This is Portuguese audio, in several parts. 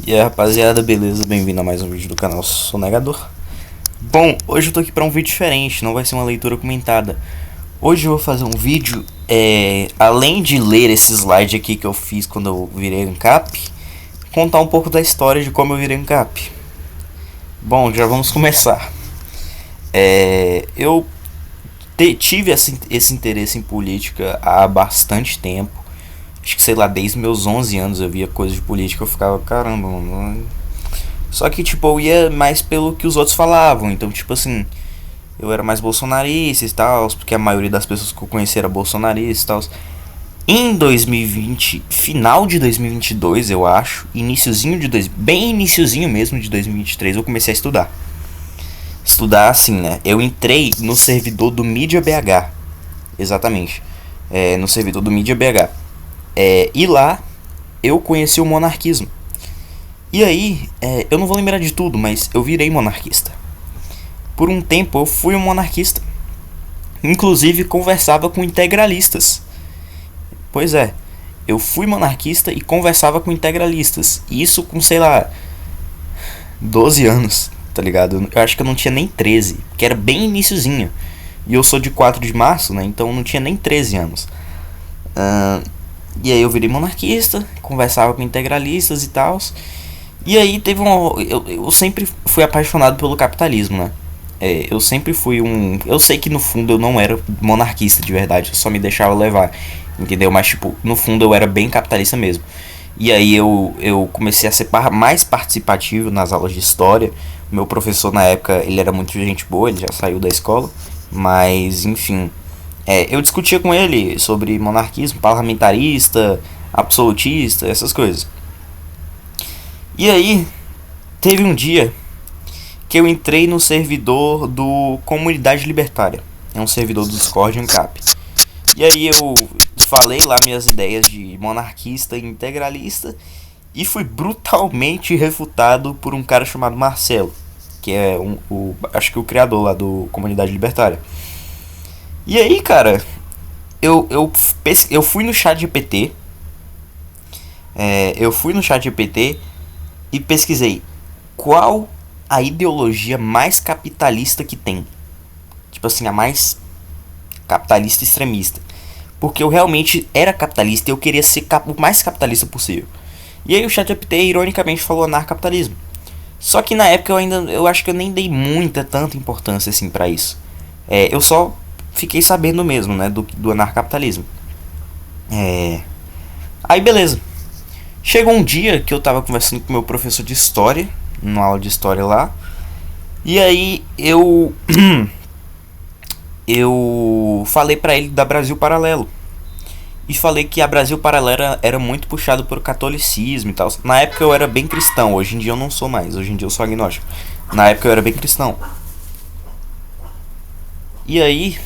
E aí rapaziada, beleza? Bem-vindo a mais um vídeo do canal Sonegador. Bom, hoje eu tô aqui pra um vídeo diferente, não vai ser uma leitura comentada. Hoje eu vou fazer um vídeo, além de ler esse slide aqui que eu fiz quando eu virei ANCAP, contar um pouco da história de como eu virei ANCAP. Bom, já vamos começar. Eu tive esse interesse em política há bastante tempo. Acho que, sei lá, desde meus 11 anos eu via coisa de política, eu ficava, caramba, mano. Só que, tipo, eu ia mais pelo que os outros falavam. Então, tipo assim, eu era mais bolsonarista e tal, porque a maioria das pessoas que eu conheci era bolsonarista e tal. Em 2020, final de 2022, eu acho, bem iniciozinho mesmo de 2023, eu comecei a estudar. Estudar assim, né? Eu entrei no servidor do Mídia BH, exatamente, no servidor do Mídia BH. E lá eu conheci o monarquismo. E aí, eu não vou lembrar de tudo, mas eu virei monarquista. Por um tempo eu fui um monarquista. Inclusive conversava com integralistas. Pois é, eu fui monarquista e conversava com integralistas. E isso com, sei lá, 12 anos, tá ligado? Eu acho que eu não tinha nem 13, que era bem iniciozinho. E eu sou de 4 de março, né? Então eu não tinha nem 13 anos. E aí eu virei monarquista, conversava com integralistas e tal. E aí teve eu sempre fui apaixonado pelo capitalismo, né? Eu sempre fui um... Eu sei que no fundo eu não era monarquista de verdade, eu só me deixava levar, entendeu? Mas tipo, no fundo eu era bem capitalista mesmo. E aí eu comecei a ser mais participativo nas aulas de história. Meu professor na época, ele era muito gente boa, ele já saiu da escola. Mas enfim, eu discutia com ele sobre monarquismo, parlamentarista, absolutista, essas coisas. E aí, teve um dia que eu entrei no servidor do Comunidade Libertária. É um servidor do Discord ANCAP. E aí eu falei lá minhas ideias de monarquista e integralista e fui brutalmente refutado por um cara chamado Marcelo, que é acho que o criador lá do Comunidade Libertária. E aí, cara, eu fui no chat GPT. Eu fui no chat GPT e pesquisei qual a ideologia mais capitalista que tem. Tipo assim, a mais capitalista extremista. Porque eu realmente era capitalista e eu queria ser o mais capitalista possível. E aí o ChatGPT ironicamente falou anarcapitalismo. Só que na época eu acho que eu nem dei tanta importância assim pra isso. Eu só fiquei sabendo mesmo, né, do anarcapitalismo. Aí beleza. Chegou um dia que eu tava conversando com meu professor de história, numa aula de história lá. E aí eu falei pra ele da Brasil Paralelo. E falei que a Brasil Paralelo era muito puxado por catolicismo e tal. Na época eu era bem cristão, hoje em dia eu não sou mais, hoje em dia eu sou agnóstico. Na época eu era bem cristão. E aí,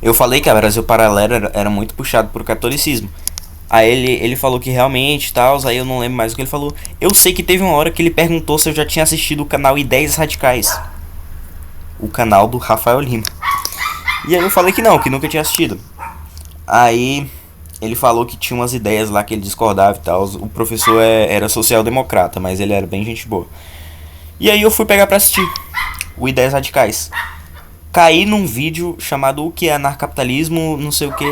eu falei que a Brasil Paralelo era muito puxado por catolicismo. Aí ele falou que realmente tal, aí eu não lembro mais o que ele falou. Eu sei que teve uma hora que ele perguntou se eu já tinha assistido o canal Ideias Radicais, o canal do Rafael Lima. E aí eu falei que não, que nunca tinha assistido. Aí ele falou que tinha umas ideias lá que ele discordava e tal. O professor era social-democrata, mas ele era bem gente boa. E aí eu fui pegar pra assistir o Ideias Radicais. Caí num vídeo chamado O que é anarcapitalismo, não sei o que,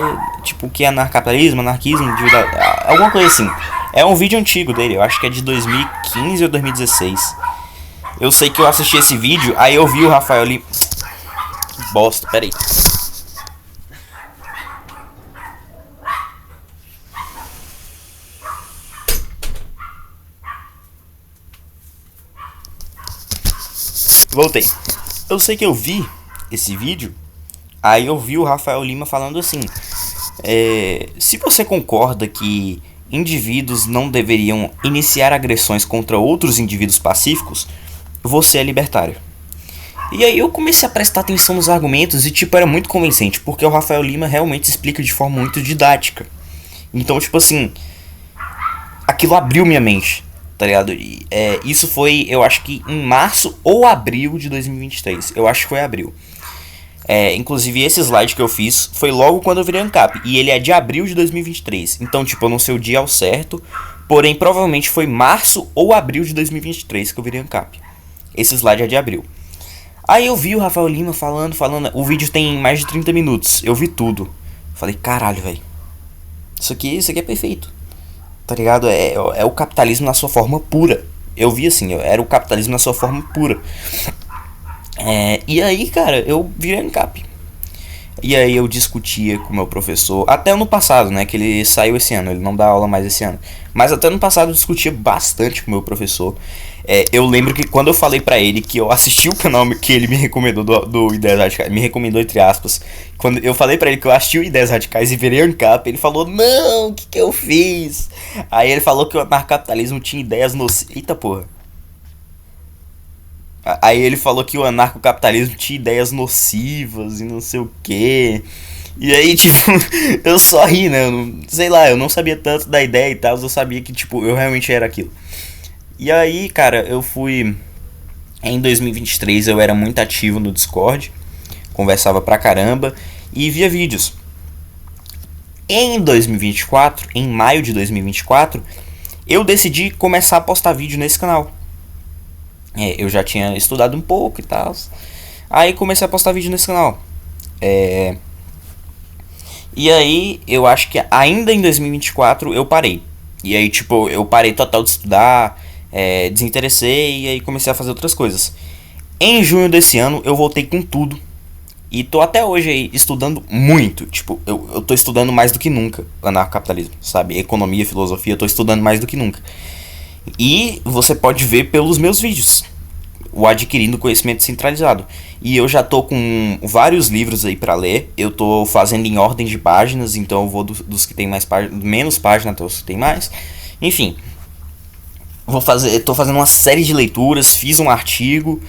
tipo, o que é anarcapitalismo, anarquismo, alguma coisa assim. É um vídeo antigo dele, eu acho que é de 2015 ou 2016. Eu sei que eu assisti esse vídeo, aí eu vi o Rafael ali. Que bosta, peraí. Voltei. Eu sei que eu vi esse vídeo, aí eu vi o Rafael Lima falando assim: se você concorda que indivíduos não deveriam iniciar agressões contra outros indivíduos pacíficos, você é libertário. E aí eu comecei a prestar atenção nos argumentos e tipo, era muito convincente, porque o Rafael Lima realmente explica de forma muito didática. Então, tipo assim, aquilo abriu minha mente, tá ligado? Isso foi, eu acho que em março ou abril de 2023. Eu acho que foi abril. Inclusive, esse slide que eu fiz foi logo quando eu virei ANCAP. E ele é de abril de 2023. Então, tipo, eu não sei o dia ao certo. Porém, provavelmente foi março ou abril de 2023 que eu virei ANCAP. Esse slide é de abril. Aí eu vi o Rafael Lima falando. O vídeo tem mais de 30 minutos. Eu vi tudo. Falei, caralho, velho. Isso aqui é perfeito. Tá ligado? É o capitalismo na sua forma pura. Eu vi assim, era o capitalismo na sua forma pura. E aí, cara, eu virei ANCAP. E aí eu discutia com o meu professor, até ano passado, né, que ele saiu esse ano, ele não dá aula mais esse ano. Mas até ano passado eu discutia bastante com o meu professor. Eu lembro que quando eu falei pra ele que eu assisti o canal que ele me recomendou do Ideias Radicais, me recomendou entre aspas, quando eu falei pra ele que eu assisti o Ideias Radicais e virei ANCAP, ele falou, não, o que eu fiz? Aí ele falou que o anarcapitalismo tinha ideias nocivas. Eita porra. Aí ele falou que o anarcocapitalismo tinha ideias nocivas e não sei o que. E aí, tipo, eu só ri, né? Sei lá, eu não sabia tanto da ideia e tal, eu sabia que, tipo, eu realmente era aquilo. E aí, cara, eu fui. Em 2023 eu era muito ativo no Discord, conversava pra caramba e via vídeos. Em 2024, em maio de 2024, eu decidi começar a postar vídeo nesse canal. Eu já tinha estudado um pouco e tal. Aí comecei a postar vídeo nesse canal. E aí eu acho que ainda em 2024 eu parei. E aí tipo, eu parei total de estudar, desinteressei e aí comecei a fazer outras coisas. Em junho desse ano eu voltei com tudo. E tô até hoje aí estudando muito. Tipo, eu tô estudando mais do que nunca anarcocapitalismo, sabe? Economia, filosofia, eu tô estudando mais do que nunca. E você pode ver pelos meus vídeos o Adquirindo Conhecimento Centralizado. E eu já tô com vários livros aí pra ler. Eu tô fazendo em ordem de páginas, então eu vou dos que tem menos páginas até os que tem mais. Enfim, tô fazendo uma série de leituras, fiz um artigo,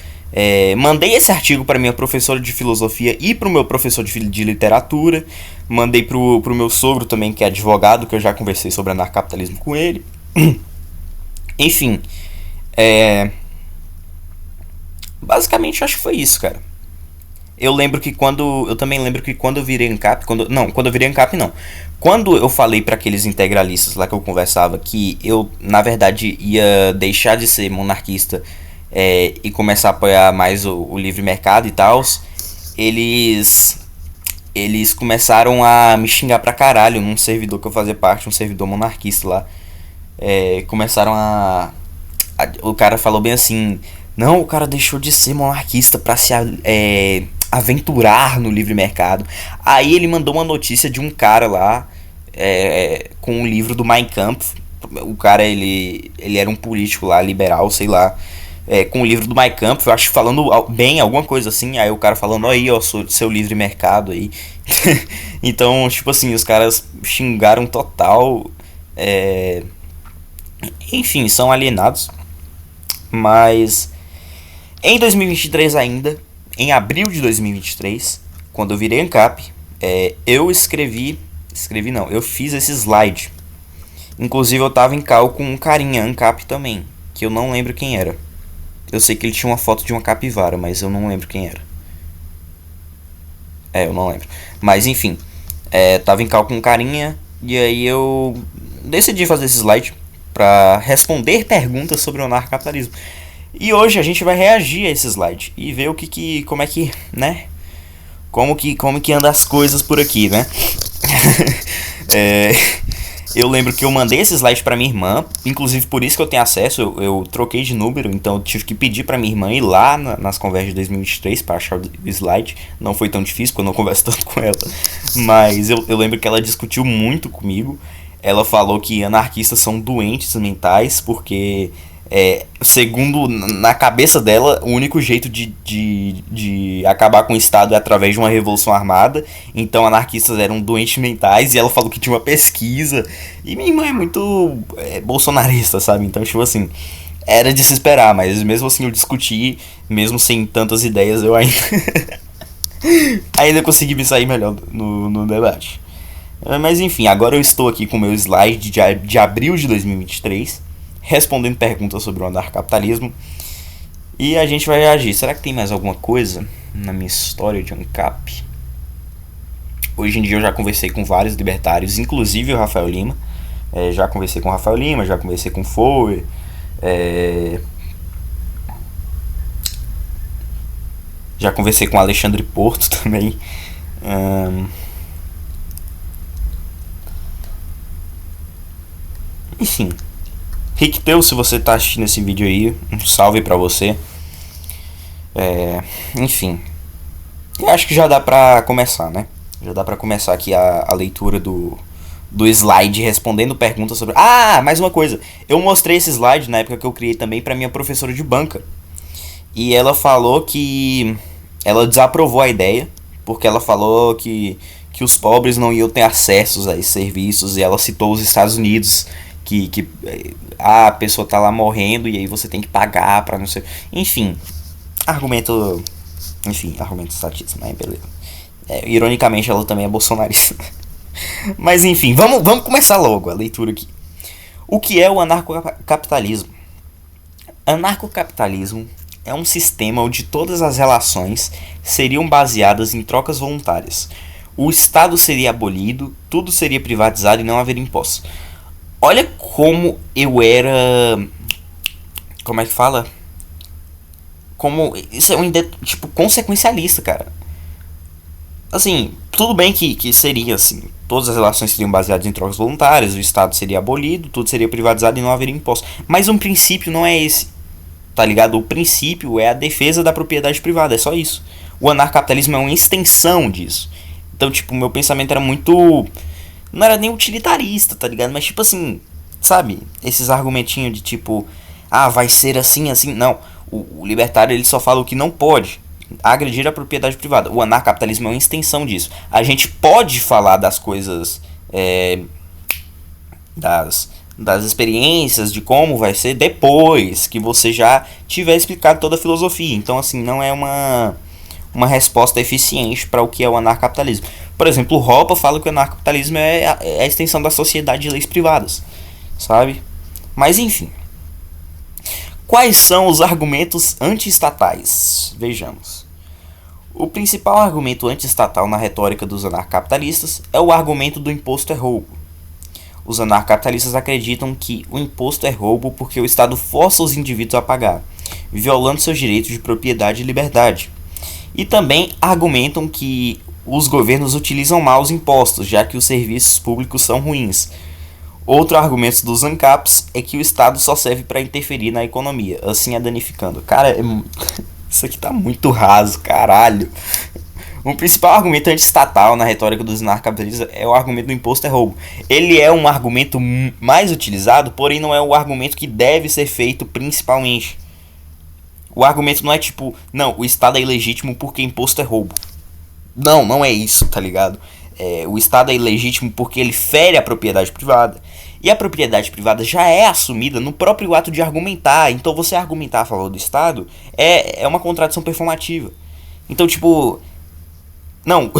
mandei esse artigo para minha professora de filosofia e pro meu professor de literatura. Mandei pro meu sogro também, que é advogado, que eu já conversei sobre anarcapitalismo com ele. Enfim, basicamente acho que foi isso, cara. Eu também lembro que quando eu virei ANCAP, quando eu virei ANCAP não. Quando eu falei para aqueles integralistas lá que eu conversava que eu, na verdade, ia deixar de ser monarquista e começar a apoiar mais o livre mercado e tal, eles começaram a me xingar pra caralho num servidor que eu fazia parte, um servidor monarquista lá. Começaram o cara falou bem assim, não, o cara deixou de ser monarquista pra se aventurar no livre mercado. Aí ele mandou uma notícia de um cara lá com um livro do Mein Kampf. O cara, ele era um político lá, liberal, sei lá, com o livro do Mein Kampf, eu acho, falando bem, alguma coisa assim. Aí o cara falando, aí ó, seu livre mercado aí. Então, tipo assim, os caras xingaram total. Enfim, são alienados. Mas em 2023 ainda, em abril de 2023, quando eu virei ANCAP, eu eu fiz esse slide. Inclusive eu tava em cal com um carinha ANCAP também, que eu não lembro quem era. Eu sei que ele tinha uma foto de uma capivara, mas eu não lembro quem era. Eu não lembro. Mas enfim, tava em cal com um carinha, e aí eu decidi fazer esse slide para responder perguntas sobre o anarcapitalismo. E hoje a gente vai reagir a esse slide e ver como é que, né? Como que anda as coisas por aqui, né? Eu lembro que eu mandei esse slide pra minha irmã, inclusive por isso que eu tenho acesso, eu troquei de número, então eu tive que pedir pra minha irmã ir lá nas conversas de 2023 para achar o slide. Não foi tão difícil quando eu converso tanto com ela, mas eu lembro que ela discutiu muito comigo. Ela falou que anarquistas são doentes mentais porque, segundo na cabeça dela, o único jeito de acabar com o Estado é através de uma revolução armada. Então anarquistas eram doentes mentais, e ela falou que tinha uma pesquisa. E minha irmã é muito bolsonarista, sabe? Então, tipo assim, era de se esperar, mas mesmo assim eu discuti, mesmo sem tantas ideias, eu ainda, ainda consegui me sair melhor no debate. Mas enfim, agora eu estou aqui com o meu slide de abril de 2023, respondendo perguntas sobre o anarcapitalismo. E a gente vai reagir. Será que tem mais alguma coisa na minha história de ANCAP. Hoje em dia eu já conversei com vários libertários, inclusive o Rafael Lima. Já conversei com o Rafael Lima, já conversei com o Foe. é, já conversei com o Alexandre Porto também. Ahn, enfim, Rick Teu, se você tá assistindo esse vídeo aí, um salve pra você. Enfim, eu acho que já dá pra começar, né? Já dá pra começar aqui a leitura do slide respondendo perguntas sobre. Ah, mais uma coisa. Eu mostrei esse slide na época que eu criei também pra minha professora de banca. E ela falou que ela desaprovou a ideia, porque ela falou que os pobres não iam ter acesso a esses serviços, e ela citou os Estados Unidos, que a pessoa tá lá morrendo e aí você tem que pagar pra não ser. Enfim, argumento. Enfim, argumento estatístico, mas beleza. Ironicamente, ela também é bolsonarista. Mas enfim, vamos começar logo a leitura aqui. O que é o anarcocapitalismo? Anarcocapitalismo é um sistema onde todas as relações seriam baseadas em trocas voluntárias. O Estado seria abolido, tudo seria privatizado e não haveria impostos. Olha como eu era. Como é que fala? Como. Isso é um tipo consequencialista, cara. Assim, tudo bem que seria assim. Todas as relações seriam baseadas em trocas voluntárias, o Estado seria abolido, tudo seria privatizado e não haveria impostos. Mas um princípio não é esse, tá ligado? O princípio é a defesa da propriedade privada, é só isso. O anarcapitalismo é uma extensão disso. Então, tipo, meu pensamento era muito. Não era nem utilitarista, tá ligado? Mas, tipo assim, sabe? Esses argumentinhos de tipo, ah, vai ser assim, assim. Não. O libertário ele só fala o que não pode agredir a propriedade privada. O anarcapitalismo é uma extensão disso. A gente pode falar das coisas, das experiências, de como vai ser depois que você já tiver explicado toda a filosofia. Então, assim, não é uma resposta eficiente para o que é o anarcapitalismo. Por exemplo, o Hoppe fala que o anarcapitalismo é a extensão da sociedade de leis privadas, sabe? Mas, enfim. Quais são os argumentos anti-estatais? Vejamos. O principal argumento anti-estatal na retórica dos anarcapitalistas é o argumento do imposto é roubo. Os anarcapitalistas acreditam que o imposto é roubo porque o Estado força os indivíduos a pagar, violando seus direitos de propriedade e liberdade. E também argumentam que os governos utilizam mal os impostos, já que os serviços públicos são ruins. Outro argumento dos ANCAPs é que o Estado só serve para interferir na economia, assim a danificando. Cara, isso aqui tá muito raso, caralho. O principal argumento anti-estatal na retórica dos anarcapitalistas é o argumento do imposto é roubo. Ele é um argumento mais utilizado, porém não é o argumento que deve ser feito principalmente. O argumento não é tipo, não, o Estado é ilegítimo porque imposto é roubo. Não, não é isso, tá ligado? O Estado é ilegítimo porque ele fere a propriedade privada. E a propriedade privada já é assumida no próprio ato de argumentar. Então você argumentar a favor do Estado é uma contradição performativa. Então, tipo... Não,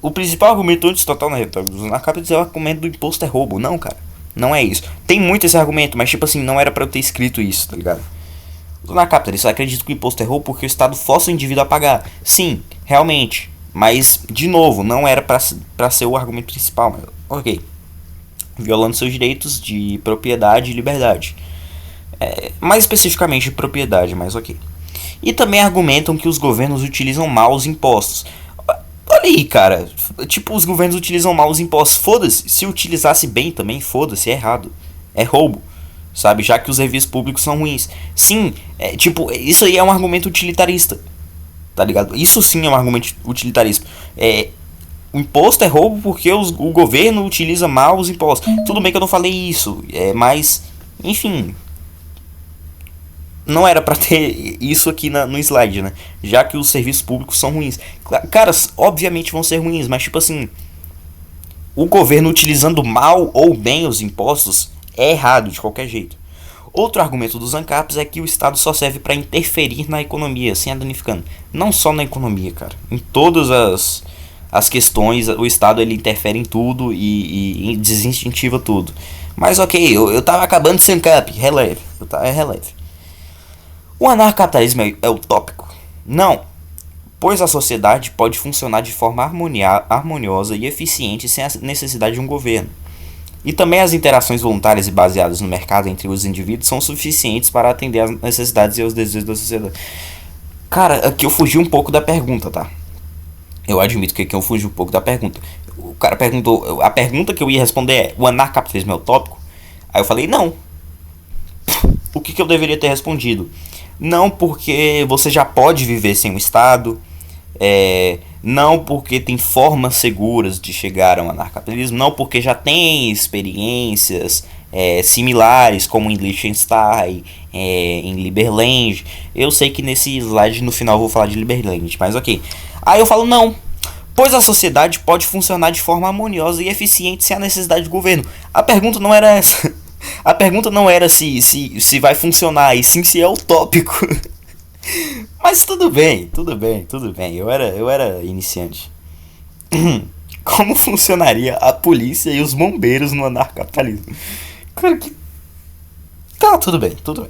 o principal argumento anti-estatal na retórica dos anarcapitalistas é o argumento do imposto é roubo. Não, cara. Não é isso. Tem muito esse argumento, mas tipo assim, não era pra eu ter escrito isso, tá ligado? Os anarcapitalistas acreditam que o imposto é roubo porque o Estado força o indivíduo a pagar. Sim, realmente. Mas, de novo, não era pra ser o argumento principal. Mas, ok. Violando seus direitos de propriedade e liberdade. Mais especificamente de propriedade, mas ok. E também argumentam que os governos utilizam mal os impostos. Olha aí, cara. Tipo, os governos utilizam mal os impostos. Foda-se. Se utilizasse bem também, foda-se, é errado. É roubo. Sabe? Já que os serviços públicos são ruins. Sim, tipo, isso aí é um argumento utilitarista. Tá ligado? Isso sim é um argumento utilitarista. O imposto é roubo porque o governo utiliza mal os impostos. Tudo bem que eu não falei isso, mas, enfim, não era pra ter isso aqui no slide, né? Já que os serviços públicos são ruins. Cara, obviamente vão ser ruins, mas tipo assim, o governo utilizando mal ou bem os impostos é errado de qualquer jeito. Outro argumento dos ANCAPs é que o Estado só serve para interferir na economia, assim a danificando. Não só na economia, cara. Em todas as questões, o Estado ele interfere em tudo e desincentiva tudo. Mas ok, eu tava acabando de ser ANCAP, releve. É releve. O anarcapitalismo é utópico? Não. pois a sociedade pode funcionar de forma harmoniosa e eficiente sem a necessidade de um governo. E também as interações voluntárias e baseadas no mercado entre os indivíduos são suficientes para atender às necessidades e aos desejos da sociedade. Cara, aqui eu fugi um pouco da pergunta, tá? Eu admito que aqui eu fugi um pouco da pergunta. O cara perguntou, a pergunta que eu ia responder é: o anarcapitalismo é utópico? Aí eu falei: não. O que eu deveria ter respondido? Não, porque você já pode viver sem o Estado. Não porque tem formas seguras de chegar ao anarcapitalismo. Não porque já tem experiências similares, como em Liechtenstein, em Liberland. Eu sei que nesse slide no final eu vou falar de Liberland, mas ok. Aí eu falo: não, pois a sociedade pode funcionar de forma harmoniosa e eficiente sem a necessidade de governo. A pergunta não era essa. A pergunta não era se vai funcionar, e sim se é utópico. Mas tudo bem, tudo bem, tudo bem. Eu era iniciante. Como funcionaria a polícia e os bombeiros no anarcapitalismo? Cara, que. Tá, tudo bem, tudo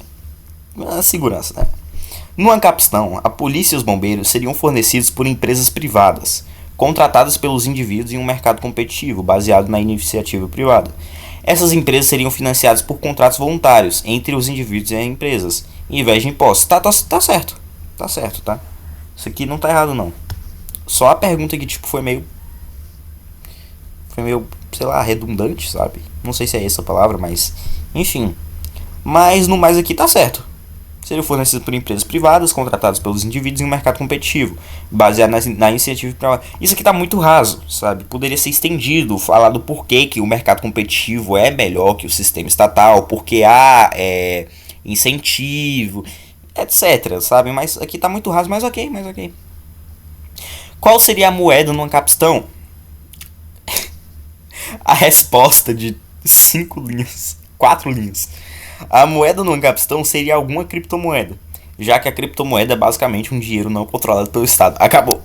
bem. A segurança, né? No Ancapistão, a polícia e os bombeiros seriam fornecidos por empresas privadas, contratadas pelos indivíduos em um mercado competitivo, baseado na iniciativa privada. Essas empresas seriam financiadas por contratos voluntários entre os indivíduos e as empresas, em vez de impostos. Tá certo. Tá certo, tá? Isso aqui não tá errado, não. Só a pergunta que, tipo, foi meio, sei lá, redundante, sabe? Não sei se é essa a palavra, mas... Enfim. Mas, no mais aqui, tá certo. Seriam fornecidos por empresas privadas, contratadas pelos indivíduos em um mercado competitivo, baseado na iniciativa privada. Isso aqui tá muito raso, sabe? Poderia ser estendido, falar do porquê que o mercado competitivo é melhor que o sistema estatal, porque há incentivo, etc, sabe? Mas aqui tá muito raso, mas ok. Qual seria a moeda no Ancapistão? A resposta de 5 linhas, 4 linhas. A moeda no Ancapistão seria alguma criptomoeda, já que a criptomoeda é basicamente um dinheiro não controlado pelo Estado. Acabou.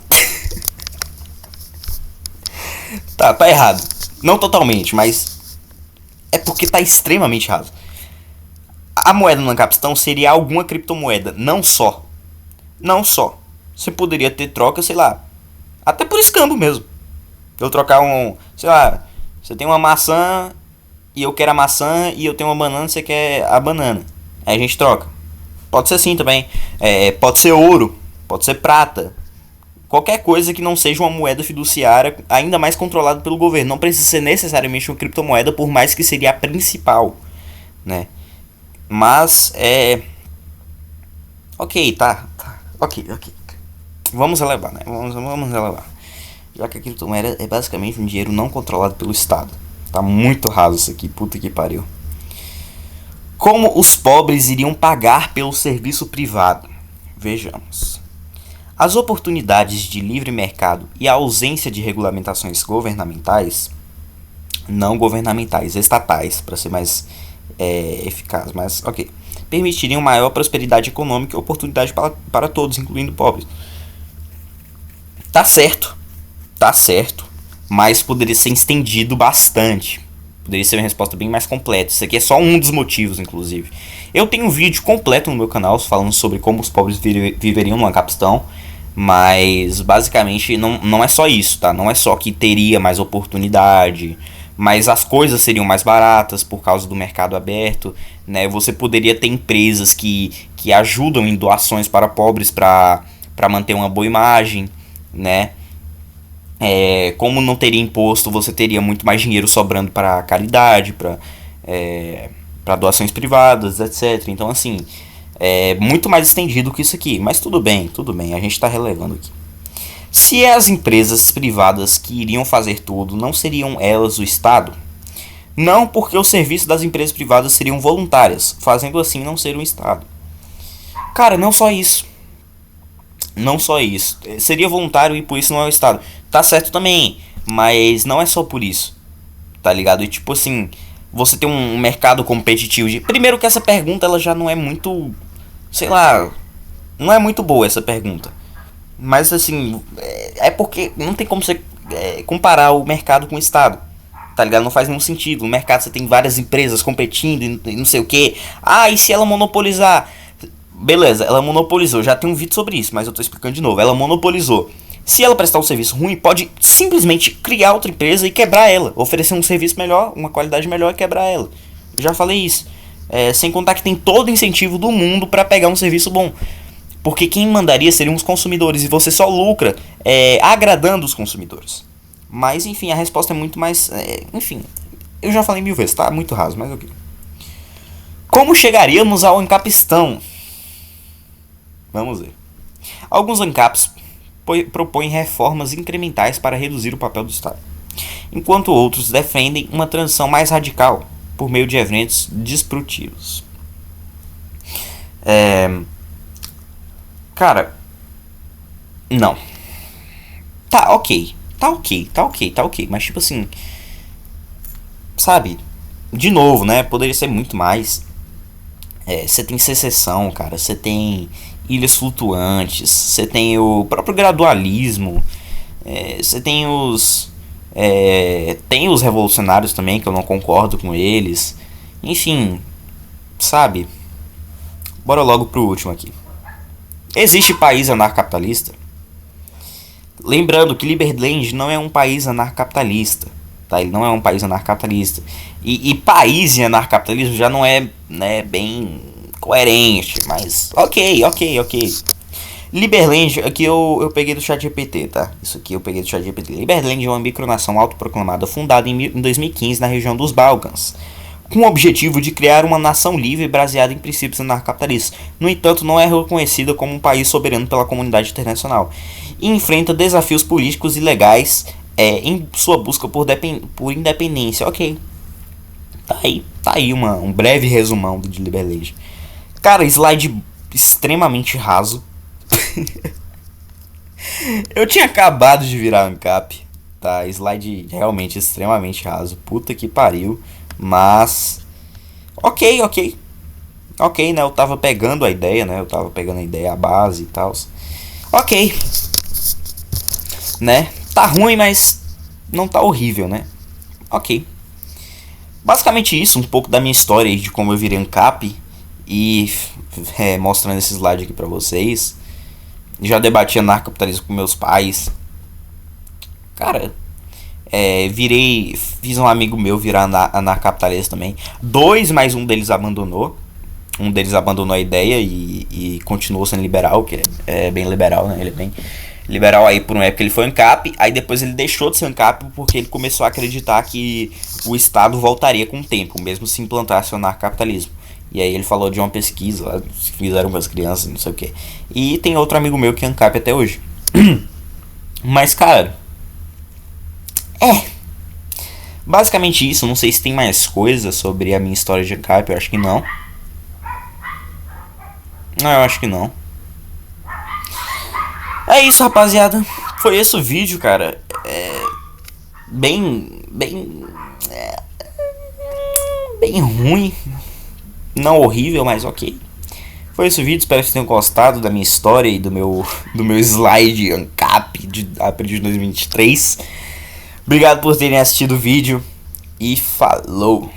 Tá errado. Não totalmente, mas é porque tá extremamente raso. A moeda no Ancapistão seria alguma criptomoeda, não só. Você poderia ter troca, sei lá, até por escambo mesmo. Eu trocar sei lá, você tem uma maçã e eu quero a maçã, e eu tenho uma banana e você quer a banana. Aí a gente troca. Pode ser assim também. Pode ser ouro, pode ser prata. Qualquer coisa que não seja uma moeda fiduciária, ainda mais controlada pelo governo. Não precisa ser necessariamente uma criptomoeda, por mais que seria a principal, né? Mas ok, tá. Ok. Vamos relevar, né? Vamos relevar. Já que a criptomoeda é basicamente um dinheiro não controlado pelo Estado. Tá muito raso isso aqui, puta que pariu. Como os pobres iriam pagar pelo serviço privado? Vejamos. As oportunidades de livre mercado e a ausência de regulamentações governamentais, não governamentais, estatais, para ser mais eficaz, mas ok, permitiriam maior prosperidade econômica e oportunidade para todos, incluindo pobres. Tá certo, mas poderia ser estendido bastante. Poderia ser uma resposta bem mais completa. Isso aqui é só um dos motivos, inclusive. Eu tenho um vídeo completo no meu canal falando sobre como os pobres viveriam no Ancapistão. Mas basicamente não é só isso, tá? Não é só que teria mais oportunidade, mas as coisas seriam mais baratas por causa do mercado aberto, né? Você poderia ter empresas que ajudam em doações para pobres para manter uma boa imagem, né? Como não teria imposto, você teria muito mais dinheiro sobrando para caridade, para doações privadas, etc. Então, assim, é muito mais estendido que isso aqui. Mas tudo bem, a gente está relevando aqui. Se as empresas privadas que iriam fazer tudo não seriam elas o Estado? Não, porque os serviços das empresas privadas seriam voluntárias, fazendo assim não ser um Estado. Cara, não só isso. Seria voluntário e por isso não é o Estado. Tá certo também, mas não é só por isso, tá ligado? E tipo assim, você tem um mercado competitivo de... Primeiro que essa pergunta ela já não é muito... Sei lá, não é muito boa essa pergunta. Mas assim, é porque não tem como você comparar o mercado com o Estado, tá ligado? Não faz nenhum sentido. No mercado você tem várias empresas competindo e não sei o que. E se ela monopolizar? Beleza, ela monopolizou. Já tem um vídeo sobre isso, mas eu tô explicando de novo. Ela monopolizou. Se ela prestar um serviço ruim, pode simplesmente criar outra empresa e quebrar ela. Oferecer um serviço melhor, uma qualidade melhor e quebrar ela. Eu já falei isso. Sem contar que tem todo o incentivo do mundo para pegar um serviço bom. Porque quem mandaria seriam os consumidores e você só lucra agradando os consumidores. Mas enfim, a resposta é muito mais. Enfim, eu já falei 1000 vezes, tá? Muito raso, mas ok. Como chegaríamos ao encapistão? Vamos ver. Alguns ANCAPs propõem reformas incrementais para reduzir o papel do Estado, enquanto outros defendem uma transição mais radical por meio de eventos disruptivos. Cara, não. Tá ok. Tá ok. Mas tipo assim, sabe? De novo, né? Poderia ser muito mais. Você tem secessão, cara. Você tem ilhas flutuantes. Você tem o próprio gradualismo. Você tem os. Tem os revolucionários também, que eu não concordo com eles. Enfim, sabe? Bora logo pro último aqui. Existe país anarcapitalista? Lembrando que Liberland não é um país anarcapitalista. Tá? Ele não é um país anarcapitalista. E país em anarcapitalismo já não é, né, bem coerente. Mas ok. Liberland, aqui eu peguei do ChatGPT, tá? Isso aqui eu peguei do ChatGPT. Liberland é uma micronação autoproclamada fundada em 2015 na região dos Balcãs, com o objetivo de criar uma nação livre baseada em princípios anarcapitalistas. No entanto, não é reconhecida como um país soberano pela comunidade internacional e enfrenta desafios políticos e legais em sua busca por independência. Ok, tá aí um breve resumão de Liberland. Cara, slide extremamente raso. Eu tinha acabado de virar ANCAP, tá? Slide realmente extremamente raso. Puta que pariu. Mas. Ok, né? Eu tava pegando a ideia, né? Eu tava pegando a ideia, a base e tal. Ok. Né? Tá ruim, mas não tá horrível, né? Ok. Basicamente isso, um pouco da minha história aí, de como eu virei ANCAP. E mostrando esse slide aqui pra vocês. Já debati anarcapitalismo com meus pais. Cara, fiz um amigo meu virar anarcapitalista também. Mais um deles abandonou. Um deles abandonou a ideia e continuou sendo liberal, que é bem liberal, né? Ele é bem liberal aí por uma época ele foi ANCAP, aí depois ele deixou de ser ANCAP porque ele começou a acreditar que o Estado voltaria com o tempo, mesmo se implantasse o anarcapitalismo. E aí ele falou de uma pesquisa lá, que fizeram com as crianças, não sei o que. E tem outro amigo meu que é ANCAP até hoje. Mas, cara, basicamente isso. Não sei se tem mais coisa sobre a minha história de ANCAP, eu acho que não. Não, eu acho que não. É isso, rapaziada. Foi esse o vídeo, cara. Bem ruim. Não horrível, mas ok. Foi esse o vídeo, espero que vocês tenham gostado da minha história e do meu slide ANCAP de abril de 2023. Obrigado por terem assistido o vídeo e falou!